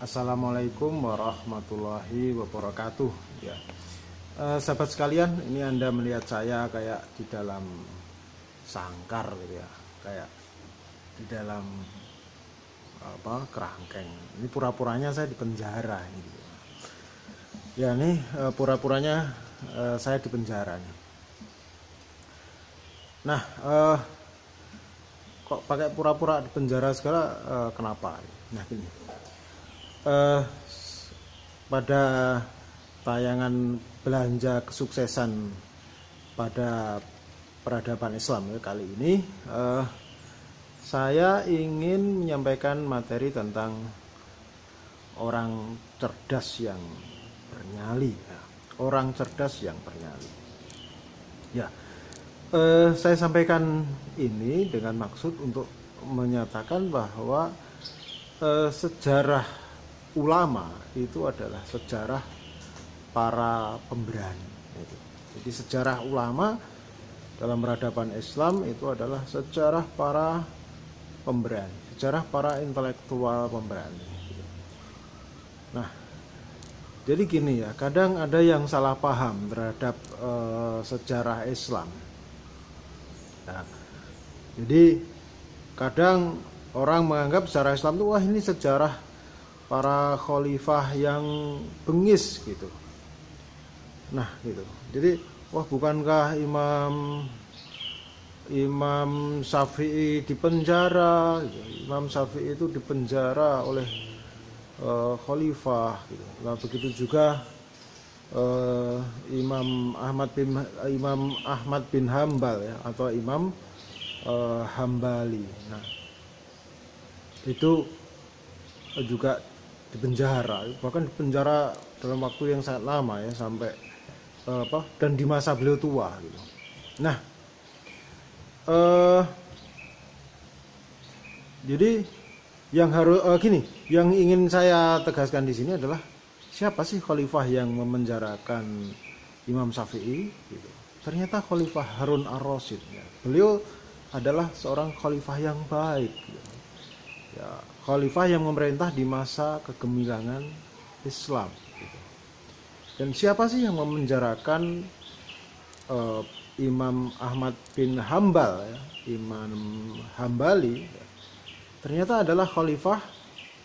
Assalamualaikum warahmatullahi wabarakatuh. Ya, sahabat sekalian, ini Anda melihat saya kayak di dalam sangkar gitu ya, kayak di dalam kerangkeng. Ini pura-puranya saya di penjara ini. Gitu. Ya, ini pura-puranya saya di penjara nih. Nah, kok pakai pura-pura di penjara segala, kenapa? Nah, gini. Pada tayangan belanja kesuksesan pada peradaban Islam ya, kali ini saya ingin menyampaikan materi tentang orang cerdas yang bernyali ya. Orang cerdas yang bernyali ya. Saya sampaikan ini dengan maksud untuk menyatakan bahwa sejarah ulama itu adalah sejarah para pemberani. Jadi sejarah ulama dalam peradaban Islam itu adalah sejarah para pemberani, sejarah para intelektual pemberani. Nah, jadi gini ya, kadang ada yang salah paham terhadap sejarah Islam. Nah, jadi kadang orang menganggap sejarah Islam itu wah ini sejarah para khalifah yang bengis gitu. Nah, gitu. Jadi, wah bukankah Imam Syafi'i dipenjara? Gitu. Imam Syafi'i itu dipenjara oleh khalifah. Gitu. Nah, begitu juga Imam Ahmad bin Hambal ya, atau Imam Hambali. Nah, itu juga dipenjara, bahkan dipenjara dalam waktu yang sangat lama ya, sampai dan di masa beliau tua gitu. Nah, jadi yang harus yang ingin saya tegaskan di sini adalah siapa sih khalifah yang memenjarakan Imam Syafi'i gitu. Ternyata Khalifah Harun ar-Rasyid ya. Beliau adalah seorang khalifah yang baik gitu. Ya, khalifah yang memerintah di masa kegemilangan Islam gitu. Dan siapa sih yang memenjarakan Imam Ahmad bin Hambal ya, Imam Hambali ya. Ternyata adalah Khalifah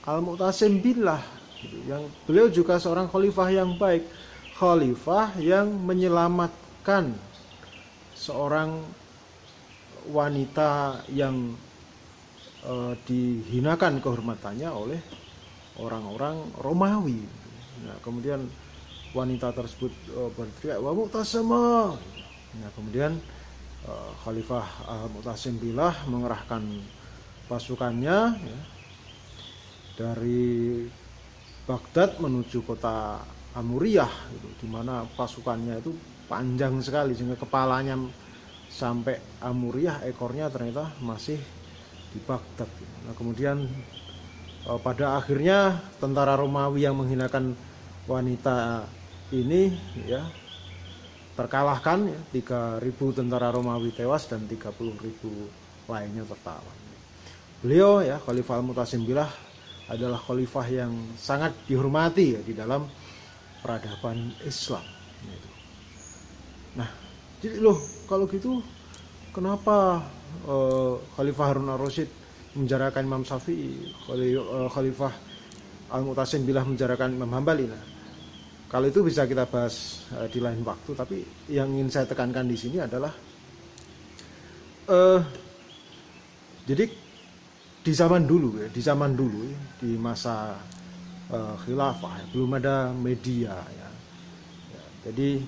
Al-Mu'tasim Billah gitu. Yang beliau juga seorang khalifah yang baik, khalifah yang menyelamatkan seorang wanita yang dihinakan kehormatannya oleh orang-orang Romawi. Nah, kemudian wanita tersebut berteriak wa mu'tasama. Nah, kemudian Khalifah Al-Mu'tasim Billah mengerahkan pasukannya ya, dari Baghdad menuju kota Amuriyah gitu, di mana pasukannya itu panjang sekali sehingga kepalanya sampai Amuriyah, ekornya ternyata masih di Baghdad. Nah, kemudian pada akhirnya tentara Romawi yang menghinakan wanita ini ya terkalahkan ya, 3.000 tentara Romawi tewas dan 30.000 lainnya tertawan. Beliau ya Khalifah Al-Mu'tasim Billah adalah khalifah yang sangat dihormati ya di dalam peradaban Islam. Nah, jadi loh kalau gitu kenapa Khalifah Harun ar-Rasyid menjarakan Imam Syafi'i, Khalifah Al-Mu'tasim Billah menjarakan Imam Hambali? Nah, kalau itu bisa kita bahas di lain waktu, tapi yang ingin saya tekankan di sini adalah jadi di zaman dulu ya, di masa khilafah ya, belum ada media ya. Jadi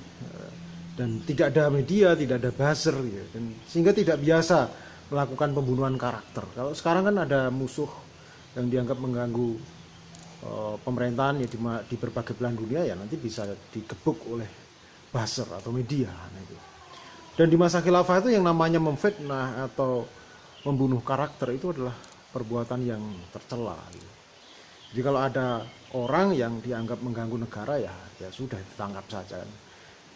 dan tidak ada media, tidak ada buzzer ya, dan sehingga tidak biasa melakukan pembunuhan karakter. Kalau sekarang kan ada musuh yang dianggap mengganggu pemerintahan ya, di berbagai belahan dunia ya, nanti bisa digebuk oleh buzzer atau media. Nah, itu. Dan di masa khilafah itu yang namanya memfitnah atau membunuh karakter itu adalah perbuatan yang tercela. Gitu. Jadi kalau ada orang yang dianggap mengganggu negara ya sudah ditangkap saja.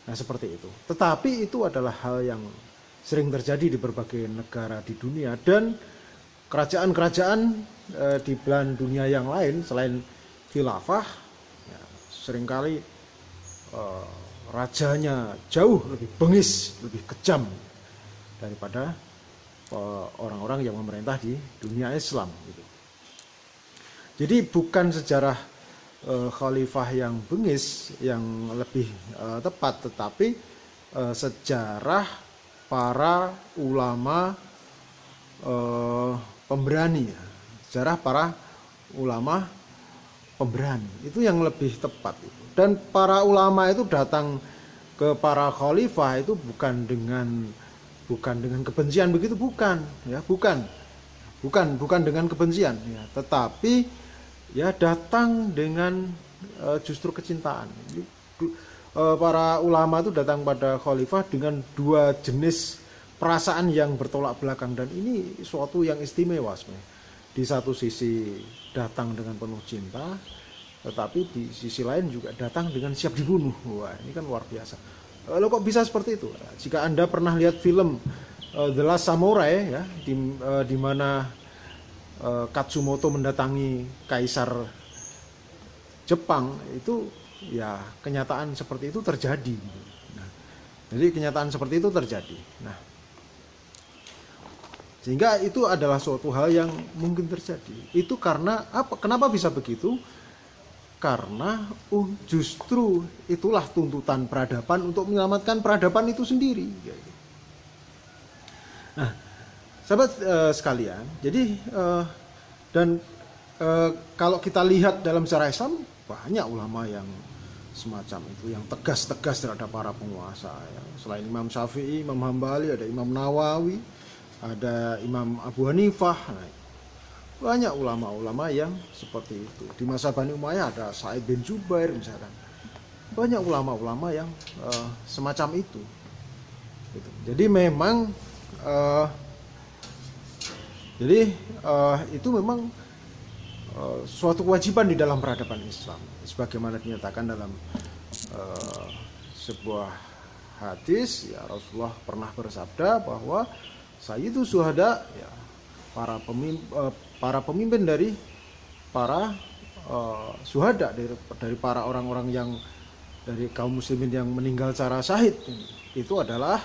Nah, seperti itu. Tetapi itu adalah hal yang sering terjadi di berbagai negara di dunia, dan kerajaan-kerajaan di belahan dunia yang lain selain khilafah ya, seringkali rajanya jauh lebih bengis, lebih kejam daripada orang-orang yang memerintah di dunia Islam gitu. Jadi bukan sejarah khalifah yang bengis yang lebih tepat, tetapi sejarah para ulama pemberani, sejarah para ulama pemberani itu yang lebih tepat. Dan para ulama itu datang ke para khalifah itu bukan dengan kebencian begitu, bukan dengan kebencian ya, tetapi ya datang dengan justru kecintaan. Para ulama itu datang pada khalifah dengan dua jenis perasaan yang bertolak belakang, dan ini suatu yang istimewa sebenarnya. Di satu sisi datang dengan penuh cinta, tetapi di sisi lain juga datang dengan siap dibunuh. Wah, ini kan luar biasa. Loh, kok bisa seperti itu? Jika Anda pernah lihat film The Last Samurai ya, di mana Katsumoto mendatangi kaisar Jepang, itu ya kenyataan seperti itu terjadi. Nah, jadi kenyataan seperti itu terjadi. Nah, sehingga itu adalah suatu hal yang mungkin terjadi. Itu karena apa? Kenapa bisa begitu? Karena justru itulah tuntutan peradaban untuk menyelamatkan peradaban itu sendiri. Nah, sahabat sekalian, jadi kalau kita lihat dalam sejarah Islam, banyak ulama yang semacam itu, yang tegas-tegas terhadap para penguasa. Ya. Selain Imam Syafi'i, Imam Hambali, ada Imam Nawawi, ada Imam Abu Hanifah. Nah, banyak ulama-ulama yang seperti itu. Di masa Bani Umayyah ada Sa'id bin Jubair misalkan. Banyak ulama-ulama yang semacam itu. Gitu. Jadi memang itu memang suatu kewajiban di dalam peradaban Islam. Sebagaimana dinyatakan dalam sebuah hadis, ya Rasulullah pernah bersabda bahwa Sayyidu Syuhada, ya, para pemimpin dari para syuhada, dari para orang-orang yang dari kaum muslimin yang meninggal secara syahid, itu adalah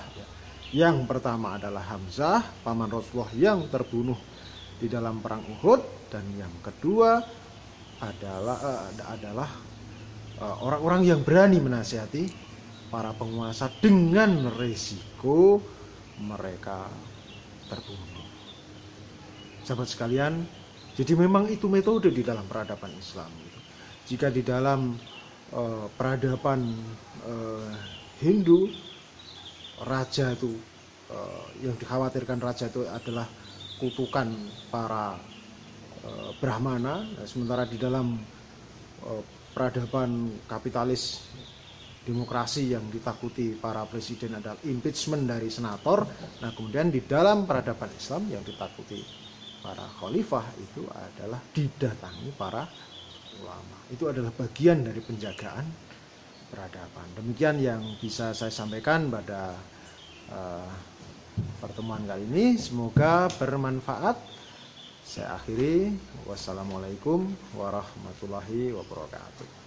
yang pertama adalah Hamzah, paman Rasulullah yang terbunuh di dalam perang Uhud, dan yang kedua adalah orang-orang yang berani menasihati para penguasa dengan resiko mereka terbunuh. Sahabat sekalian, jadi memang itu metode di dalam peradaban Islam. Jika di dalam peradaban Hindu, raja itu yang dikhawatirkan raja itu adalah kutukan para Brahmana, sementara di dalam peradaban kapitalis demokrasi yang ditakuti para presiden adalah impeachment dari senator. Nah, kemudian di dalam peradaban Islam yang ditakuti para khalifah itu adalah didatangi para ulama. Itu adalah bagian dari penjagaan peradaban. Demikian yang bisa saya sampaikan pada pertemuan kali ini. Semoga bermanfaat. Saya akhiri. Wassalamualaikum warahmatullahi wabarakatuh.